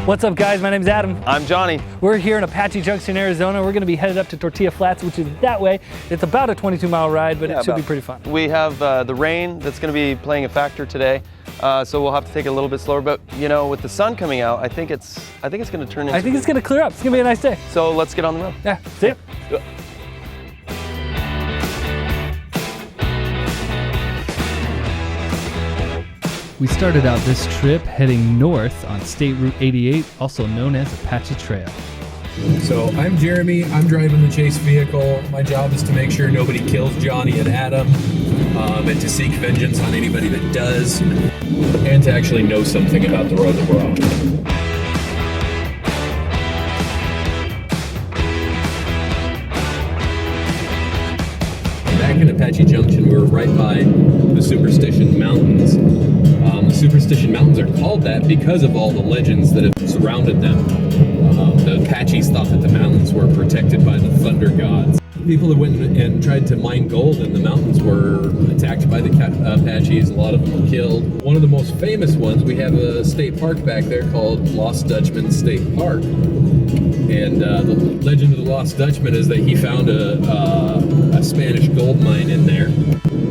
What's up, guys? My name's Adam. I'm Johnny. We're here in Apache Junction, Arizona. We're going to be headed up to Tortilla Flats, which is that way. It's about a 22-mile ride, but it should be pretty fun. We have the rain that's going to be playing a factor today, so we'll have to take it a little bit slower. But you know, with the sun coming out, I think it's going to turn into. I think it's going to clear up. It's going to be a nice day. So let's get on the road. Yeah. See ya. Yeah. We started out this trip heading north on State Route 88, also known as Apache Trail. So I'm Jeremy, I'm driving the chase vehicle. My job is to make sure nobody kills Johnny and Adam, and to seek vengeance on anybody that does, and to actually know something about the road that we're on. Back in Apache Junction, we were right by the Superstition Mountains. The Superstition Mountains are called that because of all the legends that have surrounded them. The Apaches thought that the mountains were protected by the thunder gods. People that went and tried to mine gold in the mountains were attacked by the Apaches. A lot of them were killed. One of the most famous ones, we have a state park back there called Lost Dutchman State Park. And the legend of the Lost Dutchman is that he found a Spanish gold mine in there.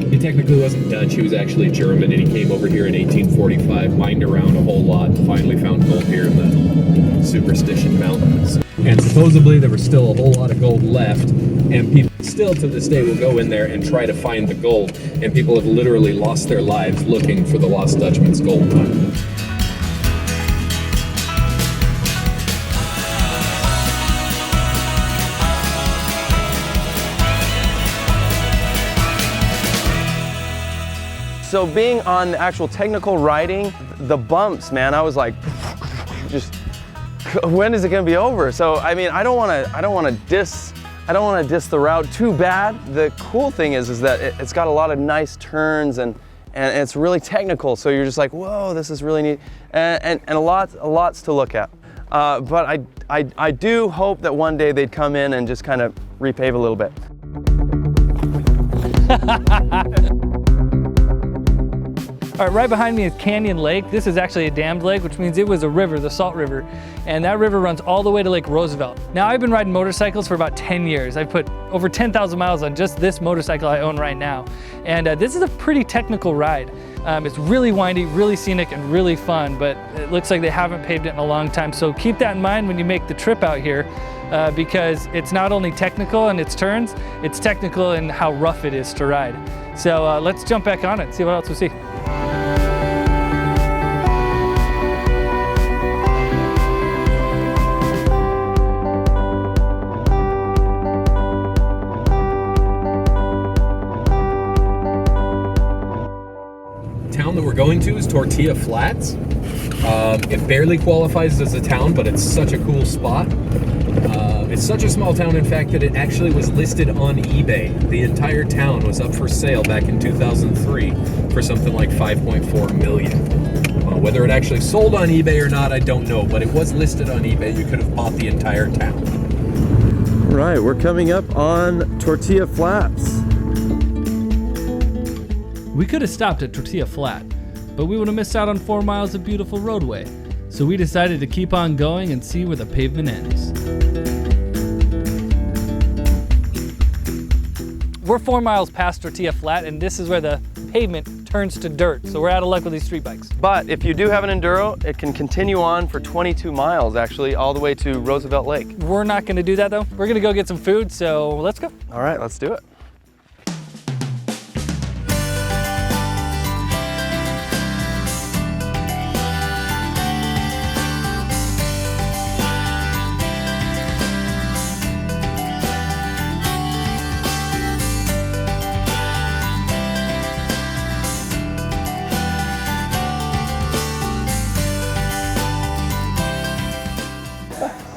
He technically wasn't Dutch, he was actually German, and he came over here in 1845, mined around a whole lot, and finally found gold here in the Superstition Mountains. And supposedly there was still a whole lot of gold left, and people still to this day will go in there and try to find the gold, and people have literally lost their lives looking for the Lost Dutchman's gold mine. So being on the actual technical riding, the bumps, man, I was like, just when is it going to be over? So I mean, I don't want to diss the route too bad. The cool thing is that it's got a lot of nice turns and it's really technical. So you're just like, whoa, this is really neat, and lots to look at. But I do hope that one day they'd come in and just kind of repave a little bit. All right, right behind me is Canyon Lake. This is actually a dammed lake, which means it was a river, the Salt River. And that river runs all the way to Lake Roosevelt. Now, I've been riding motorcycles for about 10 years. I've put over 10,000 miles on just this motorcycle I own right now. And this is a pretty technical ride. It's really windy, really scenic, and really fun, but it looks like they haven't paved it in a long time. So keep that in mind when you make the trip out here, because it's not only technical in its turns, it's technical in how rough it is to ride. So let's jump back on it and see what else we see. That we're going to is Tortilla Flats. It barely qualifies as a town, but it's such a cool spot. It's such a small town, in fact, that it actually was listed on eBay. The entire town was up for sale back in 2003 for something like $5.4 million. Whether it actually sold on eBay or not, I don't know, but it was listed on eBay. You could have bought the entire town. Right, we're coming up on Tortilla Flats. We could have stopped at Tortilla Flat, but we would have missed out on 4 miles of beautiful roadway. So we decided to keep on going and see where the pavement ends. We're 4 miles past Tortilla Flat, and this is where the pavement turns to dirt. So we're out of luck with these street bikes. But if you do have an enduro, it can continue on for 22 miles, actually, all the way to Roosevelt Lake. We're not gonna do that though. We're gonna go get some food, so let's go. All right, let's do it.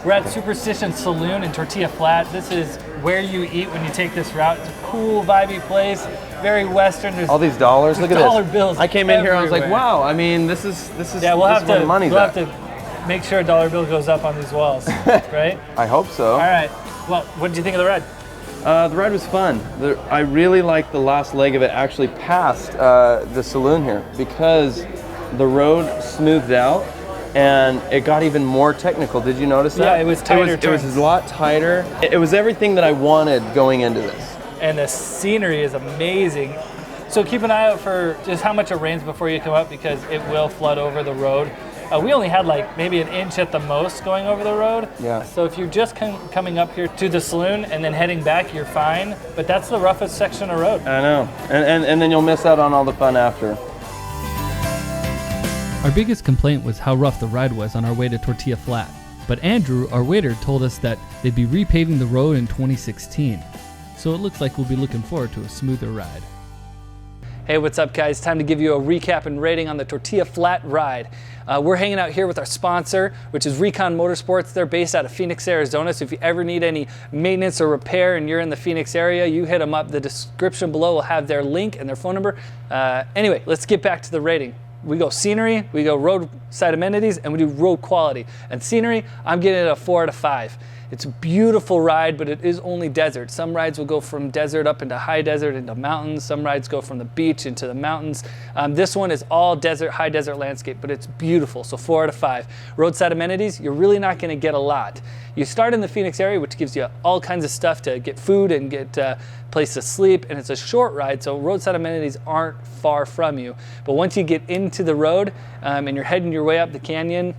We're at Superstition Saloon in Tortilla Flat. This is where you eat when you take this route. It's a cool, vibey place, very Western. There's all these dollars, look at this. Dollar bills. I came in here, I was like, everywhere. wow, I mean, this is yeah, we'll have where the money's we'll at. have to make sure a dollar bill goes up on these walls, right? I hope so. All right, well, what did you think of the ride? The ride was fun. I really liked the last leg of it actually past the saloon here, because the road smoothed out and it got even more technical. Did you notice that? Yeah, it was tighter It was a lot tighter. It was everything that I wanted going into this. And the scenery is amazing. So keep an eye out for just how much it rains before you come up, because it will flood over the road. We only had like maybe an inch at the most going over the road. Yeah. So if you're just coming up here to the Saloon and then heading back, you're fine. But that's the roughest section of road. I know. And then you'll miss out on all the fun after. Our biggest complaint was how rough the ride was on our way to Tortilla Flat. But Andrew, our waiter, told us that they'd be repaving the road in 2016. So it looks like we'll be looking forward to a smoother ride. Hey, what's up guys? Time to give you a recap and rating on the Tortilla Flat ride. We're hanging out here with our sponsor, which is Recon Motorsports. They're based out of Phoenix, Arizona. So if you ever need any maintenance or repair and you're in the Phoenix area, you hit them up. The description below will have their link and their phone number. Anyway, let's get back to the rating. We go scenery, we go roadside amenities, and we do road quality. And scenery, I'm giving it a 4 out of 5. It's a beautiful ride, but it is only desert. Some rides will go from desert up into high desert, into mountains. Some rides go from the beach into the mountains. This one is all desert, high desert landscape, but it's beautiful, so 4 out of 5. Roadside amenities, you're really not gonna get a lot. You start in the Phoenix area, which gives you all kinds of stuff to get food and get a place to sleep, and it's a short ride, so roadside amenities aren't far from you. But once you get into the road and you're heading your way up the canyon,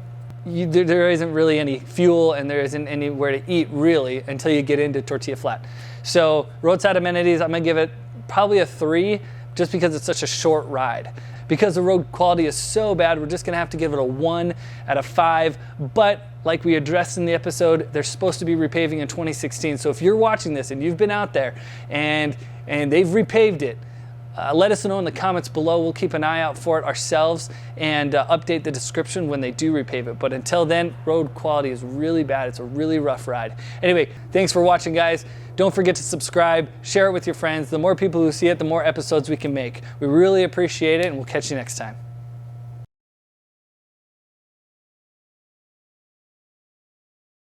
there isn't really any fuel and there isn't anywhere to eat really until you get into Tortilla Flat. So roadside amenities, I'm gonna give it probably a 3 just because it's such a short ride. Because the road quality is so bad, we're just gonna have to give it a 1 out of 5. But like we addressed in the episode, they're supposed to be repaving in 2016. So if you're watching this and you've been out there and they've repaved it, let us know in the comments below. We'll keep an eye out for it ourselves and update the description when they do repave it. But until then, road quality is really bad. It's a really rough ride. Anyway, thanks for watching, guys. Don't forget to subscribe, share it with your friends. The more people who see it, the more episodes we can make. We really appreciate it, and we'll catch you next time.